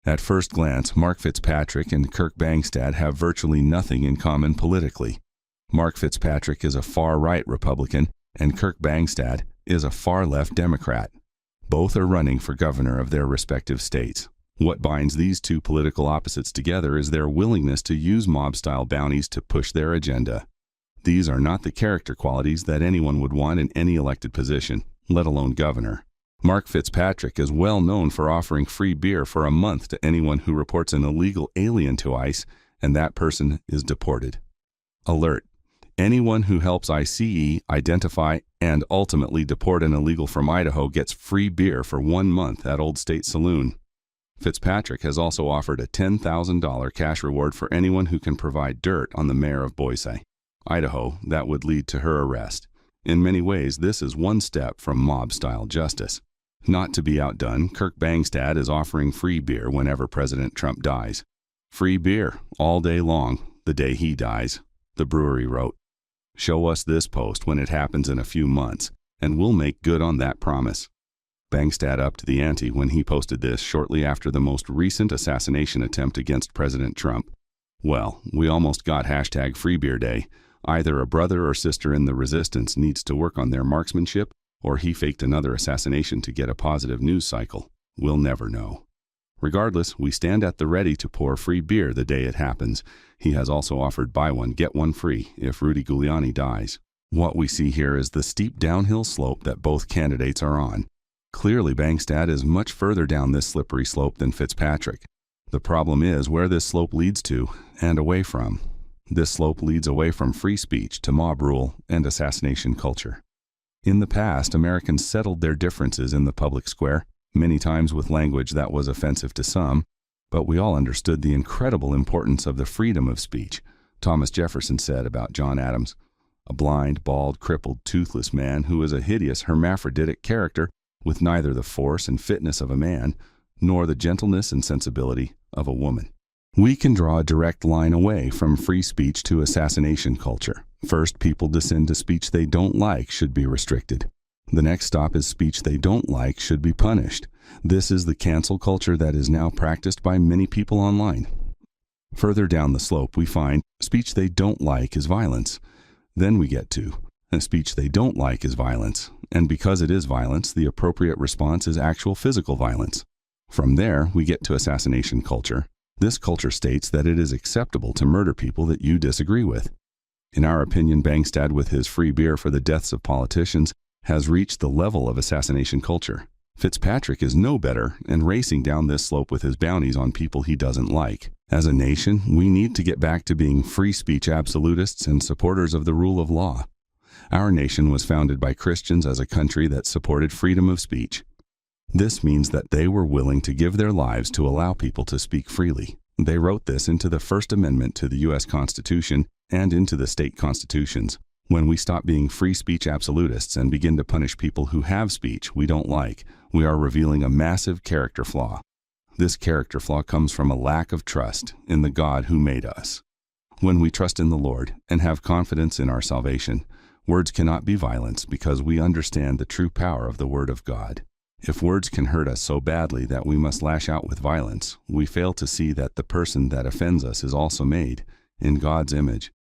At first glance, Mark Fitzpatrick and Kirk Bangstad have virtually nothing in common politically. Mark Fitzpatrick is a far-right Republican, and Kirk Bangstad is a far-left Democrat. Both are running for governor of their respective states. What binds these two political opposites together is their willingness to use mob-style bounties to push their agenda. These are not the character qualities that anyone would want in any elected position, let alone governor. Mark Fitzpatrick is well known for offering free beer for a month to anyone who reports an illegal alien to ICE, and that person is deported. Alert: anyone who helps ICE identify and ultimately deport an illegal from Idaho gets free beer for 1 month at Old State Saloon. Fitzpatrick has also offered a $10,000 cash reward for anyone who can provide dirt on the mayor of Boise, Idaho, that would lead to her arrest. In many ways, this is one step from mob-style justice. Not to be outdone, Kirk Bangstad is offering free beer whenever President Trump dies. Free beer all day long, the day he dies, the brewery wrote. Show us this post when it happens in a few months, and we'll make good on that promise. Bangstad upped the ante when he posted this shortly after the most recent assassination attempt against President Trump. Well, we almost got #FreeBeerDay. Either a brother or sister in the resistance needs to work on their marksmanship, or he faked another assassination to get a positive news cycle. We'll never know. Regardless, we stand at the ready to pour free beer the day it happens. He has also offered buy one, get one free if Rudy Giuliani dies. What we see here is the steep downhill slope that both candidates are on. Clearly, Bangstad is much further down this slippery slope than Fitzpatrick. The problem is where this slope leads to and away from. This slope leads away from free speech to mob rule and assassination culture. In the past, Americans settled their differences in the public square, many times with language that was offensive to some, but we all understood the incredible importance of the freedom of speech. Thomas Jefferson said about John Adams, "A blind, bald, crippled, toothless man who is a hideous hermaphroditic character with neither the force and fitness of a man, nor the gentleness and sensibility of a woman." We can draw a direct line away from free speech to assassination culture. First, people descend to speech they don't like should be restricted. The next stop is speech they don't like should be punished. This is the cancel culture that is now practiced by many people online. Further down the slope, we find speech they don't like is violence. Then we get to speech they don't like is violence, and because it is violence, the appropriate response is actual physical violence. From there, we get to assassination culture. This culture states that it is acceptable to murder people that you disagree with. In our opinion, Bangstad, with his free beer for the deaths of politicians, has reached the level of assassination culture. Fitzpatrick is no better and racing down this slope with his bounties on people he doesn't like. As a nation, we need to get back to being free speech absolutists and supporters of the rule of law. Our nation was founded by Christians as a country that supported freedom of speech. This means that they were willing to give their lives to allow people to speak freely. They wrote this into the First Amendment to the U.S. Constitution and into the state constitutions. When we stop being free speech absolutists and begin to punish people who have speech we don't like, we are revealing a massive character flaw. This character flaw comes from a lack of trust in the God who made us. When we trust in the Lord and have confidence in our salvation, words cannot be violence because we understand the true power of the Word of God. If words can hurt us so badly that we must lash out with violence, we fail to see that the person that offends us is also made in God's image